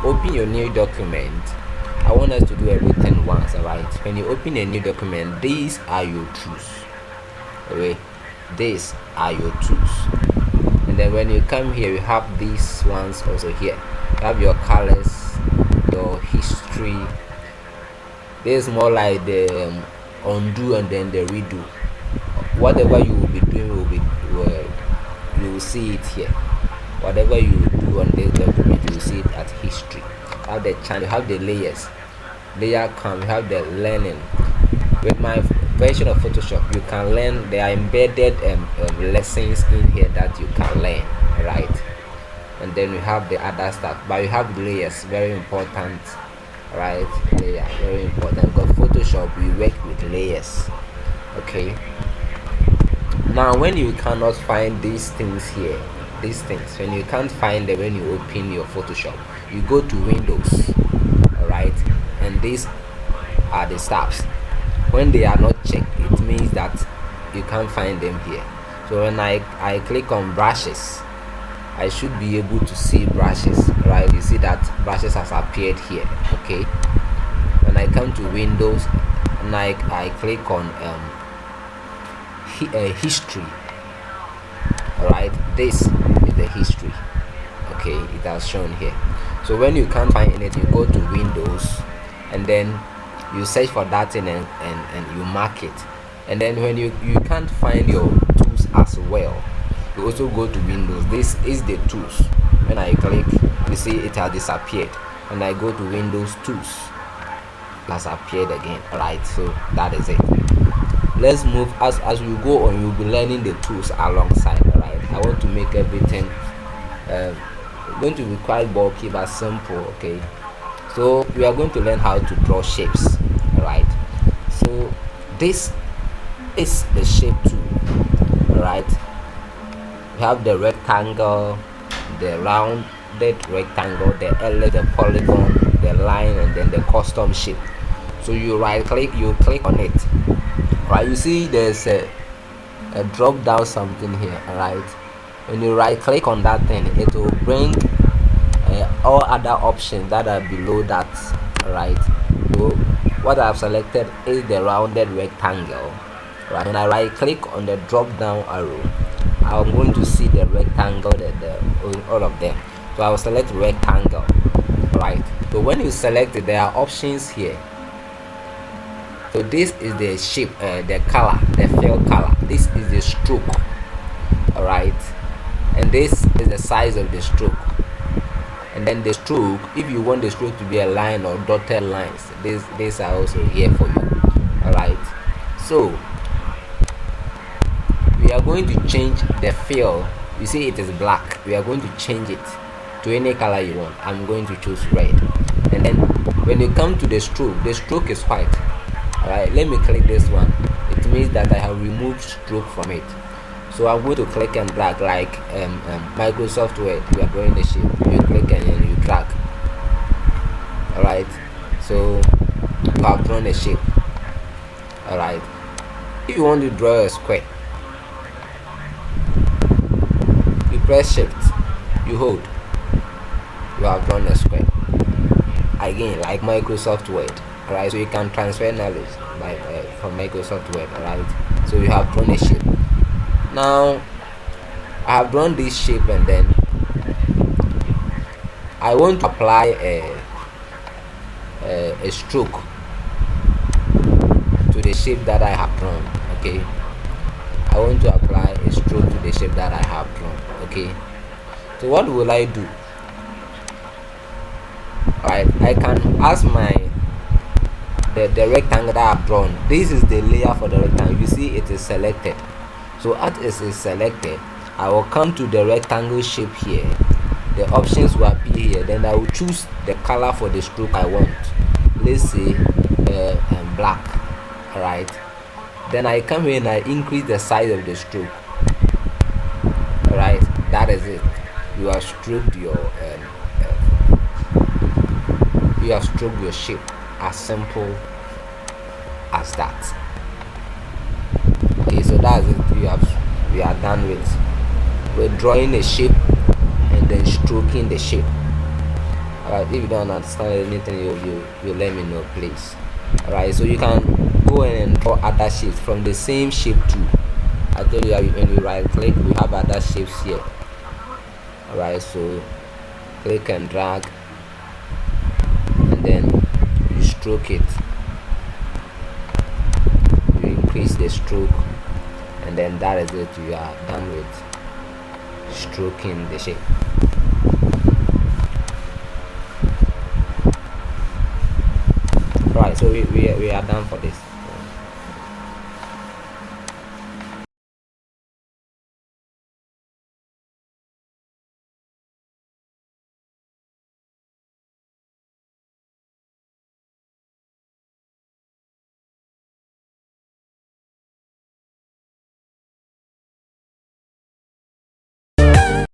you open your new document, I want us to do everything once. Alright, when you open a new document, these are your tools. Okay, these are your tools. And then when you come here, you have these ones also here. You have your colors, your history. This is more like the undo and then the redo. Whatever you will be doing you will see it here. Whatever you do on this document, you will see it at history. You have the channel, you have the layers, layer count, you have the learning. With my version of Photoshop, you can learn. There are embedded lessons in here that you can learn, right? And then you have the other stuff, but you have layers, very important, right? Layer, very important, because Photoshop, we work with layers. Okay, now when you cannot find these things here, when you can't find them when you open your Photoshop, you go to Windows. All right, and these are the steps. When they are not checked, it means that you can't find them here. So when I click on brushes, I should be able to see brushes, right? You see that brushes has appeared here. Okay, when I come to Windows and I click on history, all right, this is the history. Okay, it has shown here. So when you can't find anything, you go to Windows and then you search for that thing and you mark it. And then when you can't find your tools as well, you also go to Windows. This is the tools. When I click, you see it has disappeared. When I go to Windows tools, it has appeared again. Alright, so that is it. Let's move. As we go on, you'll be learning the tools alongside. Alright, I want to make everything going to be quite bulky but simple. Okay, so we are going to learn how to draw shapes. All right, so this is the shape tool. All right, we have the rectangle, the rounded rectangle, the ellipse, the polygon, the line, and then the custom shape. So you right click, you click on it. Right, you see there's a drop down something here. All right, when you right click on that thing, it will bring all other options that are below that. Right, so what I've selected is the rounded rectangle. Right, when I right click on the drop down arrow, I'm going to see the rectangle, all of them. So I will select rectangle. Right, so when you select it, there are options here. So this is the shape, the color, the fill color. This is the stroke. All right, and this is the size of the stroke. And then the stroke, if you want the stroke to be a line or dotted lines, these are also here for you. All right, so we are going to change the fill. You see it is black. We are going to change it to any color you want. I'm going to choose red. And then when you come to the stroke is white. All right, let me click this one. It means that I have removed stroke from it. So I'm going to click and drag like Microsoft Word. You are drawing the shape. You click and then you drag. All right, so you have drawn a shape. All right, if you want to draw a square, you press Shift, you hold, you have drawn a square. Again, like Microsoft Word. All right, so you can transfer knowledge from Microsoft Word. All right, so you have drawn a shape. Now I have drawn this shape, and then I want to apply a stroke to the shape that I have drawn. Okay, I want to apply a stroke to the shape that I have drawn. Okay, so what will I do? Alright, I can ask the rectangle that I've drawn. This is the layer for the rectangle. You see it is selected. So as it is selected, I will come to the rectangle shape here. The options will appear here. Then I will choose the color for the stroke I want. Let's say black. Alright, then I come here and I increase the size of the stroke. Alright, that is it. You have stroked your shape, as simple as that. Okay, so that's it. We are done with drawing a shape and then stroking the shape. Alright, if you don't understand anything, you let me know, please. Alright, so you can go in and draw other shapes from the same shape too. I told you when you right click, we have other shapes here. Alright, so click and drag, and then you stroke it. You increase the stroke, and then that is it. You are done with stroking the shape. Right, so we are done for this.